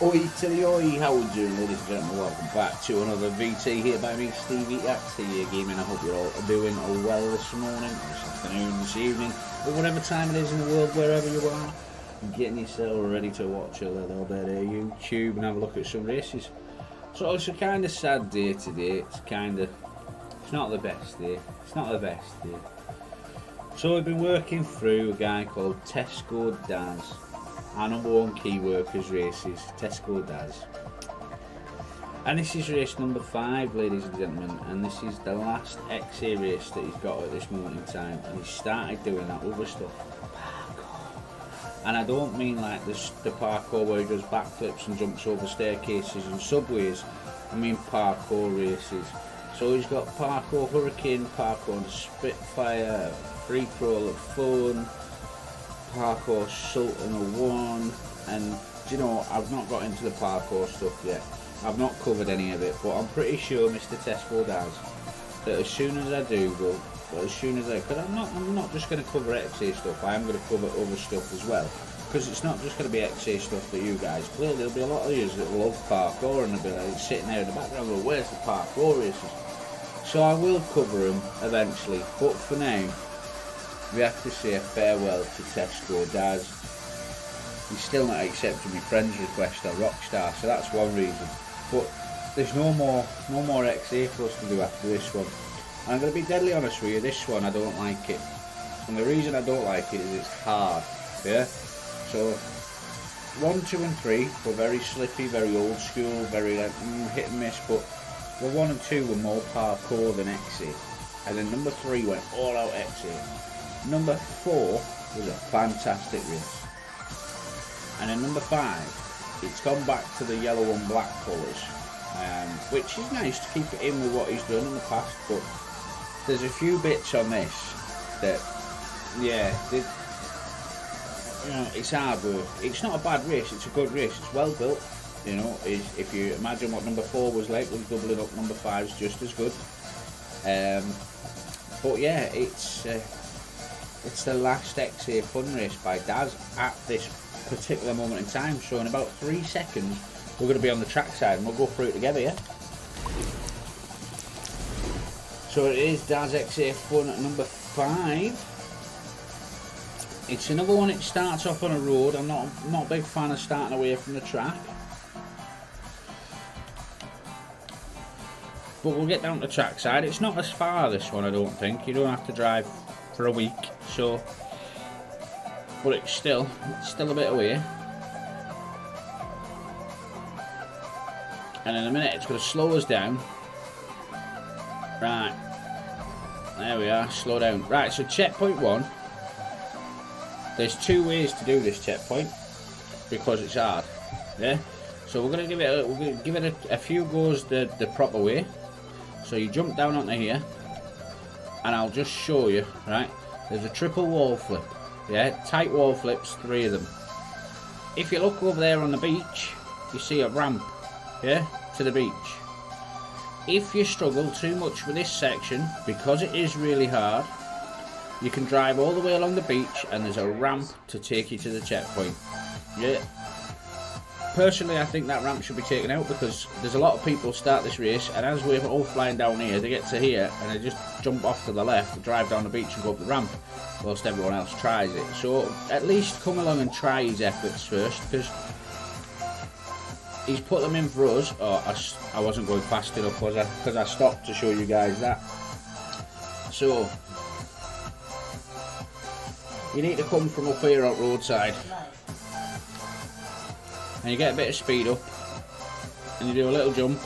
Oi to the oi, how are you doing, ladies and gentlemen? Welcome back to another VT here by me, Stevie XA Gaming. I hope you're all doing well this morning, this afternoon, this evening, or whatever time it is in the world, wherever you are. Getting yourself ready to watch a little bit of YouTube and have a look at some races. So it's a kind of sad day today. It's not the best day. So we've been working through a guy called TescoDaz. Our #1 key workers races, TescoDaz. And this is race number 5, ladies and gentlemen, and this is the last XA race that he's got at this moment in time, and he started doing that other stuff, parkour. And I don't mean like the parkour where he does backflips and jumps over staircases and subways, I mean parkour races. So he's got parkour hurricane, parkour on Spitfire, free crawl at Fun, parkour Sultan 1, and you know, I've not got into the parkour stuff yet. I've not covered any of it, but I'm pretty sure Mr. TescoDaz that as soon as I do, because I'm not just going to cover XA stuff, I am going to cover other stuff as well, because it's not just going to be XA stuff that you guys play. There'll be a lot of you that love parkour and they'll be like sitting there in the background, well, where's the parkour races? So I will cover them eventually, but for now we have to say a farewell to TescoDaz. He's still not accepting my friend's request on Rockstar, so that's one reason. But there's no more XA for us to do after this one. And I'm going to be deadly honest with you, this one I don't like it. And the reason I don't like it is it's hard. Yeah? So 1, 2 and 3 were very slippy, very old school, very like, hit and miss, but the 1 and 2 were more parkour than XA. And then number 3 went all out XA. Number 4 was a fantastic race, and in number 5 it's gone back to the yellow and black colours, which is nice to keep it in with what he's done in the past, but there's a few bits on this that, yeah, you know, it's hard work. It's not a bad race, it's a good race, it's well built, you know. If you imagine what number 4 was like, was doubling up number 5's just as good. But yeah, it's the last XA fun race by Daz at this particular moment in time. So in about 3 seconds we're going to be on the trackside and we'll go through it together, yeah? So it is Daz XA fun at number 5. It's another one. It starts off on a road. I'm not a big fan of starting away from the track, but we'll get down to trackside. It's not as far, this one, I don't think. You don't have to drive for a week, so, but it's still a bit away. And in a minute it's going to slow us down. Right, there we are, slow down. Right, so checkpoint 1. There's 2 ways to do this checkpoint because it's hard, yeah. So we're going to give it a few goes the proper way. So you jump down onto here, and I'll just show you, right? There's a triple wall flip, yeah, tight wall flips, 3 of them. If you look over there on the beach, you see a ramp, yeah, to the beach. If you struggle too much with this section, because it is really hard, you can drive all the way along the beach and there's a ramp to take you to the checkpoint, yeah. Personally, I think that ramp should be taken out because there's a lot of people start this race, and as we're all flying down here, they get to here and they just jump off to the left, drive down the beach and go up the ramp whilst everyone else tries it. So at least come along and try his efforts first, because he's put them in for us. Oh, I wasn't going fast enough, was I? Because I stopped to show you guys that. So you need to come from up here on roadside. And you get a bit of speed up and you do a little jump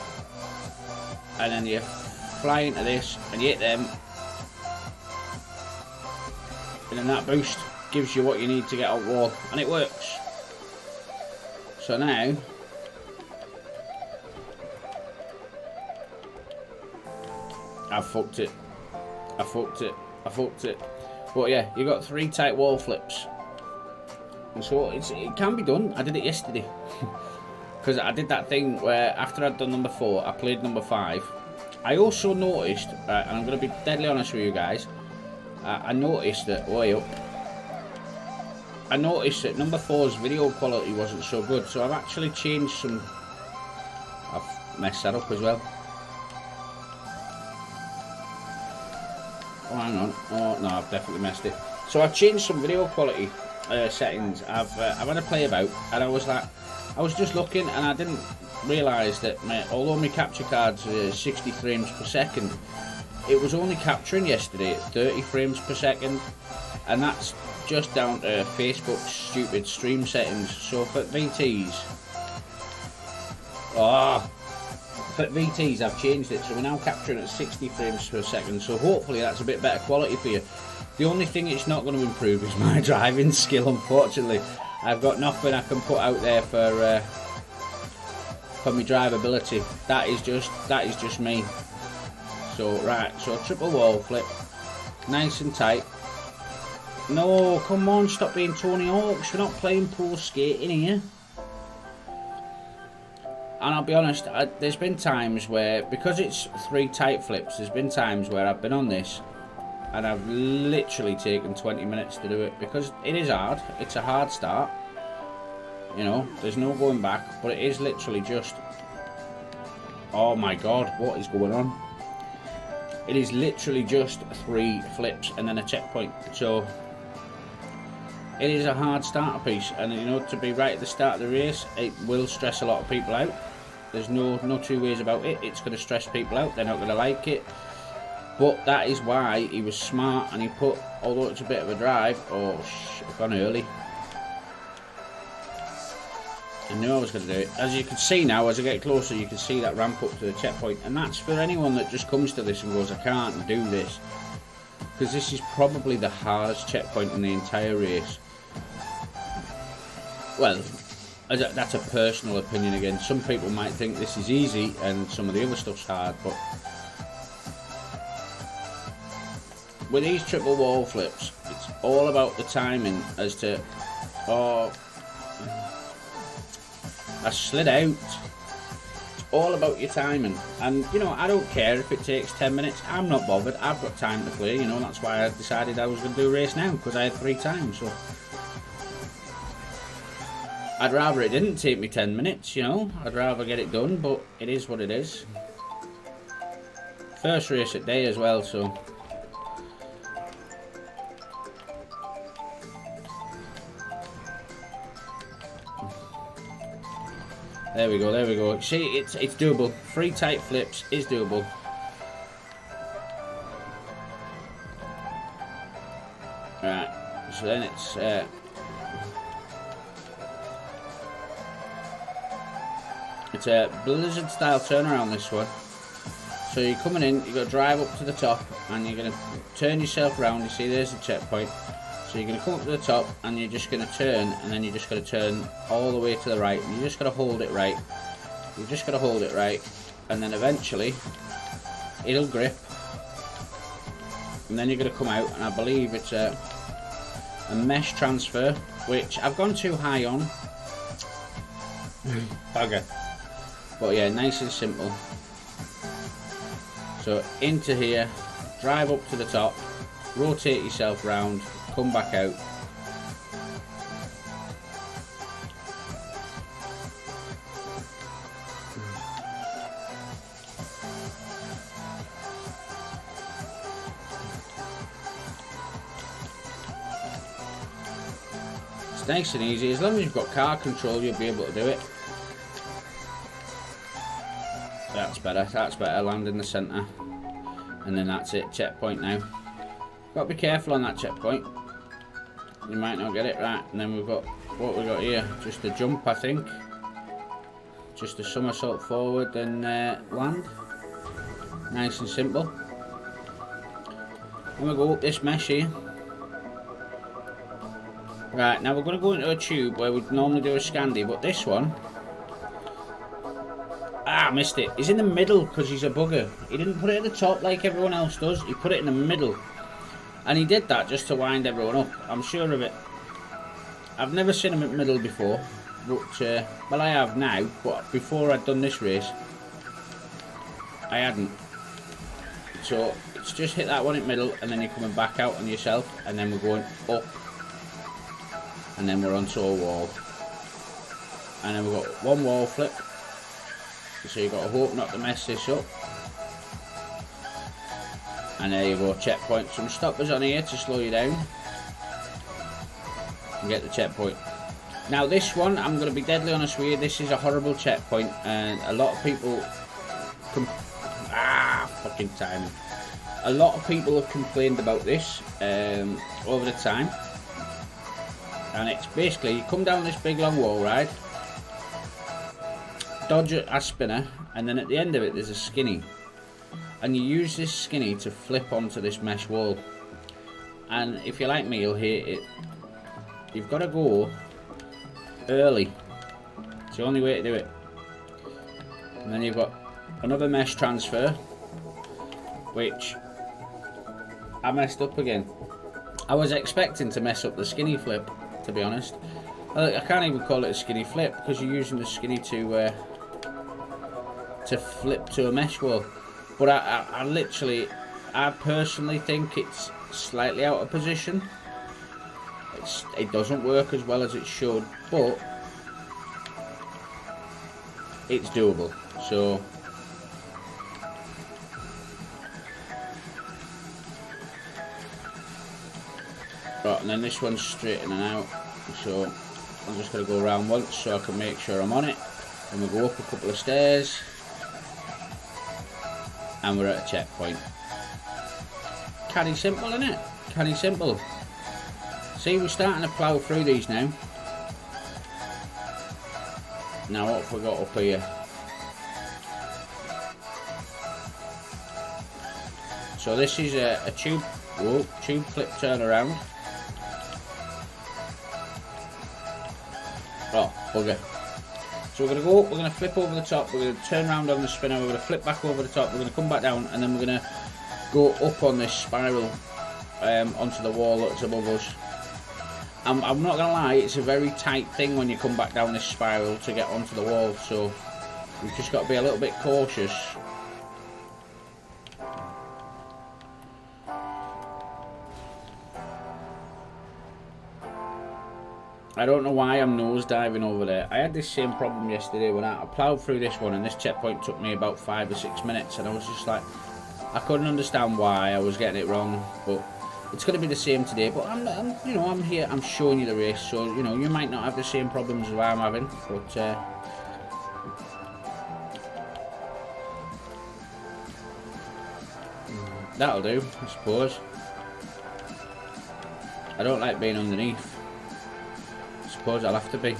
and then you fly into this and you hit them, and then that boost gives you what you need to get out wall, and it works. So now I fucked it. But yeah, you got 3 tight wall flips. So it can be done. I did it yesterday because I did that thing where after I'd done number 4 I played number 5. I also noticed, and I'm going to be deadly honest with you guys, I noticed that way up I noticed that number 4's video quality wasn't so good, so I've actually changed some. I've messed that up as well. Oh, hang on. Oh no, I've definitely messed it. So I've changed some video quality settings. I've had a play about, and I was just looking, and I didn't realise that although my capture card's 60 frames per second, it was only capturing yesterday at 30 frames per second, and that's just down to Facebook's stupid stream settings. So for VTs, I've changed it, so we're now capturing at 60 frames per second, so hopefully that's a bit better quality for you. The only thing it's not going to improve is my driving skill, unfortunately. I've got nothing I can put out there for my drivability. That is just me. So right, so triple wall flip, nice and tight. No, come on, stop being Tony Hawks. We're not playing pool skating here. And I'll be honest, there's been times where, because it's 3 tight flips, there's been times where I've been on this and I've literally taken 20 minutes to do it, because it is hard. It's a hard start, you know, there's no going back, but it is literally just, oh my god, what is going on? It is literally just 3 flips and then a checkpoint. So it is a hard starter piece, and you know, to be right at the start of the race, it will stress a lot of people out. There's no two ways about it. It's going to stress people out. They're not going to like it. But that is why he was smart, and he put, although it's a bit of a drive, oh shit, I've gone early. I knew I was going to do it. As you can see now, as I get closer, you can see that ramp up to the checkpoint, and that's for anyone that just comes to this and goes, I can't do this, because this is probably the hardest checkpoint in the entire race. Well, that's a personal opinion again. Some people might think this is easy and some of the other stuff's hard, but with these triple wall flips, it's all about the timing as to, oh, I slid out. It's all about your timing, and you know, I don't care if it takes 10 minutes. I'm not bothered. I've got time to play, you know. That's why I decided I was going to do a race now, because I had 3 times. So I'd rather it didn't take me 10 minutes, you know. I'd rather get it done, but it is what it is. First race at day as well, so there we go, there we go. See, it's doable. 3 tight flips is doable. Right, so then it's a blizzard style turnaround, this one. So you're coming in, you've got to drive up to the top, and you're going to turn yourself around. You see there's the checkpoint. So you're going to come up to the top, and you're just going to turn, and then you're just going to turn all the way to the right, and you just got to hold it right. You've just got to hold it right, and then eventually it'll grip, and then you're going to come out, and I believe it's a mesh transfer, which I've gone too high on. Bugger. But yeah, nice and simple. So into here, drive up to the top, rotate yourself round, come back out. It's nice and easy. As long as you've got car control, you'll be able to do it. That's better, that's better. Land in the centre. And then that's it, checkpoint now. Got to be careful on that checkpoint. You might not get it right. And then we've got, what we got here? Just a jump, I think. Just a somersault forward and land. Nice and simple. I'm going to go up this mesh here. Right, now we're going to go into a tube where we'd normally do a Scandi, but this one, I missed it. He's in the middle because he's a bugger. He didn't put it at the top like everyone else does. He put it in the middle. And he did that just to wind everyone up. I'm sure of it. I've never seen him at middle before. But, well, I have now. But before I'd done this race, I hadn't. So, it's just hit that one in the middle. And then you're coming back out on yourself. And then we're going up. and then we're onto a wall. And then we've got one wall flip, so you've got to hope not to mess this up. And there you go, checkpoint. Some stoppers on here to slow you down and get the checkpoint. Now this one, I'm going to be deadly honest with you, this is a horrible checkpoint, and a lot of people fucking timing. A lot of people have complained about this over the time, and it's basically you come down this big long wall ride, dodge a spinner, and then at the end of it there's a skinny, and you use this skinny to flip onto this mesh wall. And if you're like me, you'll hate it. You've got to go early. It's the only way to do it. And then you've got another mesh transfer, which I messed up again. I was expecting to mess up the skinny flip, to be honest. I can't even call it a skinny flip because you're using the skinny to flip to a mesh wall. But I personally think it's slightly out of position. It doesn't work as well as it should, but it's doable. So right, and then this one's straight in and out, so I'm just going to go around once so I can make sure I'm on it. And we'll go up a couple of stairs and we're at a checkpoint. Canny simple, isn't it? Canny simple. See, we're starting to plough through these now. Now what have we got up here? So this is a tube flip turnaround. Oh, bugger. So we're going to go up, we're going to flip over the top, we're going to turn around on the spinner, we're going to flip back over the top, we're going to come back down, and then we're going to go up on this spiral onto the wall that's above us. I'm not going to lie, it's a very tight thing when you come back down this spiral to get onto the wall, so we've just got to be a little bit cautious. I don't know why I'm nose diving over there. I had this same problem yesterday when I ploughed through this one, and this checkpoint took me about 5 or 6 minutes, and I was just like, I couldn't understand why I was getting it wrong. But it's going to be the same today. But I'm here, I'm showing you the race, so you know you might not have the same problems as I'm having, but that'll do, I suppose. I don't like being underneath. I suppose I'll have to be.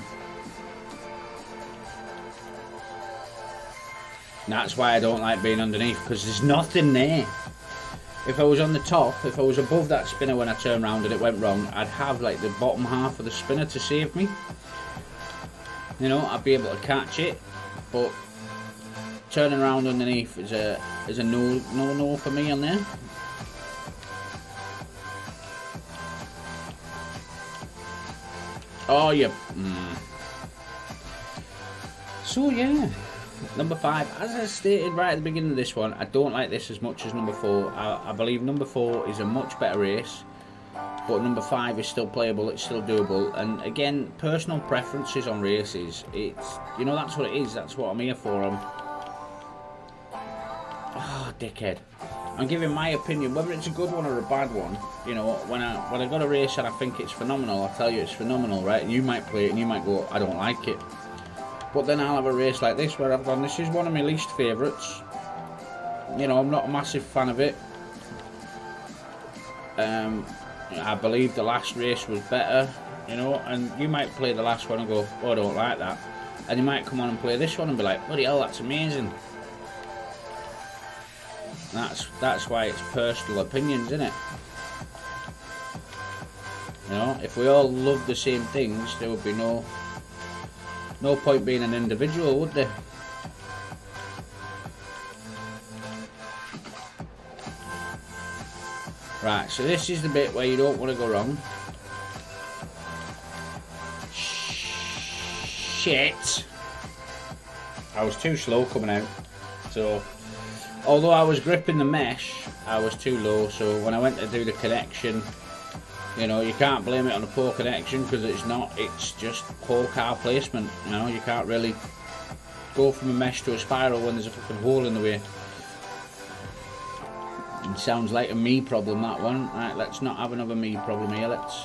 And that's why I don't like being underneath, because there's nothing there. If I was on the top, if I was above that spinner when I turned around and it went wrong, I'd have like the bottom half of the spinner to save me. You know, I'd be able to catch it, but turning around underneath is a no for me on there. Oh, yeah. So, yeah. Number 5. As I stated right at the beginning of this one, I don't like this as much as number 4. I believe number 4 is a much better race. But number 5 is still playable, it's still doable. And again, personal preferences on races. It's, you know, that's what it is. That's what I'm here for. Dickhead. I'm giving my opinion, whether it's a good one or a bad one. You know, when I got a race and I think it's phenomenal, I'll tell you it's phenomenal, right? And you might play it and you might go, I don't like it. But then I'll have a race like this where I've gone, this is one of my least favourites. You know, I'm not a massive fan of it. I believe the last race was better, you know, and you might play the last one and go, oh, I don't like that. And you might come on and play this one and be like, bloody hell, that's amazing. That's why it's personal opinions, isn't it? You know, if we all loved the same things, there would be no point being an individual, would there? Right, so this is the bit where you don't want to go wrong. Shit! I was too slow coming out, so although I was gripping the mesh, I was too low, so when I went to do the connection, You know, you can't blame it on a poor connection, because it's not. It's just poor car placement. You know, you can't really go from a mesh to a spiral when there's a fucking hole in the way. It sounds like a me problem, that one. Right, let's not have another me problem here. Let's.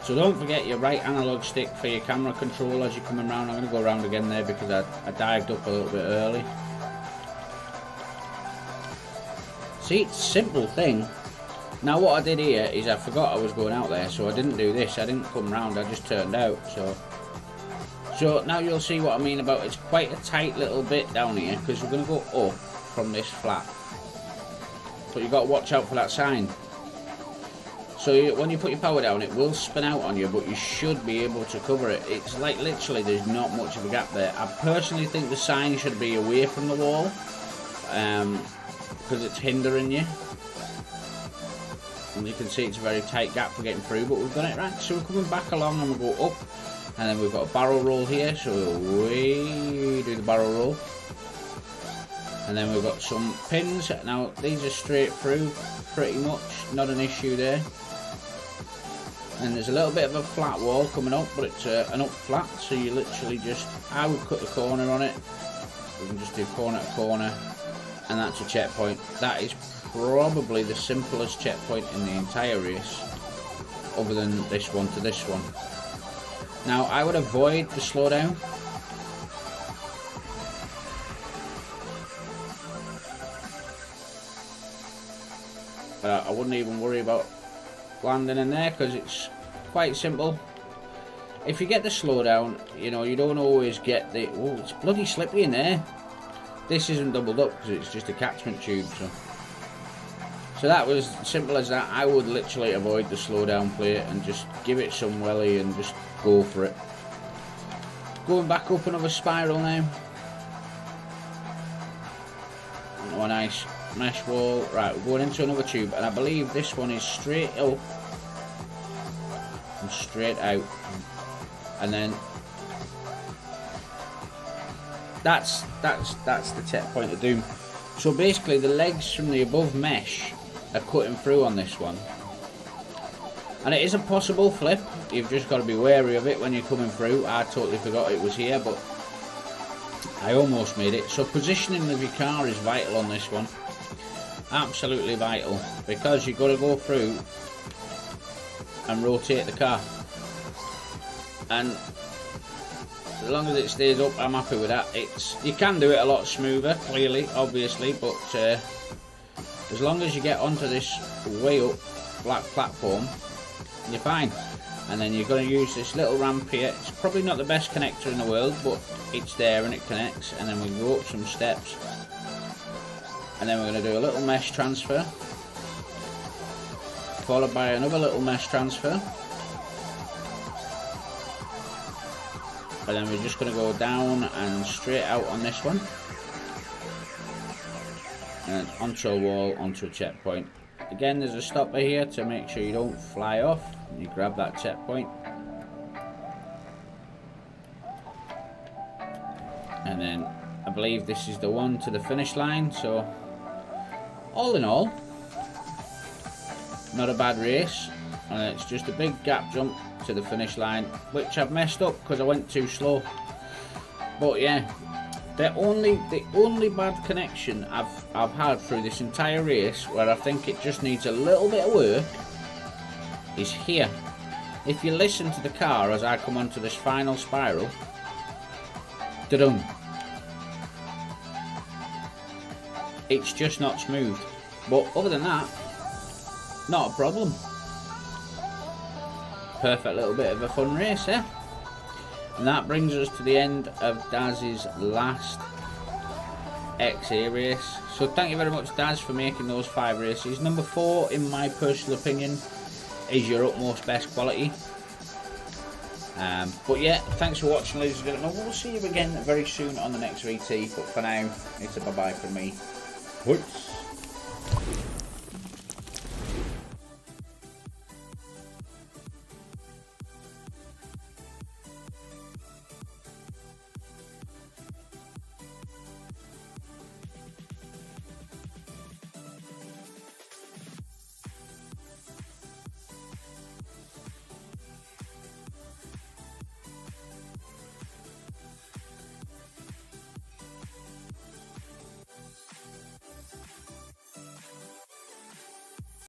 So don't forget your right analog stick for your camera control as you're coming round. I'm going to go around again there because I dived up a little bit early. See, it's a simple thing. Now what I did here is I forgot I was going out there, so I didn't do this. I didn't come round, I just turned out. So now you'll see what I mean about it's quite a tight little bit down here, because we're going to go up from this flat. But you've got to watch out for that sign. So when you put your power down, it will spin out on you, but you should be able to cover it. It's like literally there's not much of a gap there. I personally think the sign should be away from the wall, because it's hindering you. And you can see it's a very tight gap for getting through, but we've done it right. So we're coming back along and we'll go up, and then we've got a barrel roll here, so we do the barrel roll. And then we've got some pins. Now these are straight through pretty much, not an issue there. And there's a little bit of a flat wall coming up, but it's an up flat, so you literally just, I would cut the corner on it. We can just do corner to corner, and that's a checkpoint. That is probably the simplest checkpoint in the entire race, other than this one to this one. Now I would avoid the slowdown. I wouldn't even worry about landing in there, because it's quite simple. If you get the slowdown, you know, you don't always get the, oh, it's bloody slippery in there. This isn't doubled up because it's just a catchment tube, so that was simple as that. I would literally avoid the slowdown plate and just give it some welly and just go for it. Going back up another spiral now. Oh, nice mesh wall. Right, we're going into another tube, and I believe this one is straight up and straight out, and then that's the checkpoint of doom. So basically the legs from the above mesh are cutting through on this one, and it is a possible flip. You've just got to be wary of it when you're coming through. I totally forgot it was here, but I almost made it. So positioning of your car is vital on this one. Absolutely vital, because you've got to go through and rotate the car, and as long as it stays up, I'm happy with that. You can do it a lot smoother, clearly, obviously, but as long as you get onto this way up black platform, you're fine. And then you're going to use this little ramp here. It's probably not the best connector in the world, but it's there and it connects. And then we go up some steps, and then we're going to do a little mesh transfer, followed by another little mesh transfer, and then we're just going to go down and straight out on this one, and onto a wall, onto a checkpoint. Again, there's a stopper here to make sure you don't fly off. You grab that checkpoint, and then I believe this is the one to the finish line. So all in all, not a bad race, and it's just a big gap jump to the finish line, which I've messed up because I went too slow. But yeah, the only bad connection I've had through this entire race, where I think it just needs a little bit of work, is here. If you listen to the car as I come onto this final spiral, da-dum, it's just not smooth. But other than that, not a problem. Perfect little bit of a fun race, eh? And that brings us to the end of Daz's last XA race. So thank you very much, Daz, for making those 5 races. Number 4, in my personal opinion, is your utmost best quality. But yeah, thanks for watching, ladies and gentlemen. We'll see you again very soon on the next VT. But for now, it's a bye-bye from me. Peace.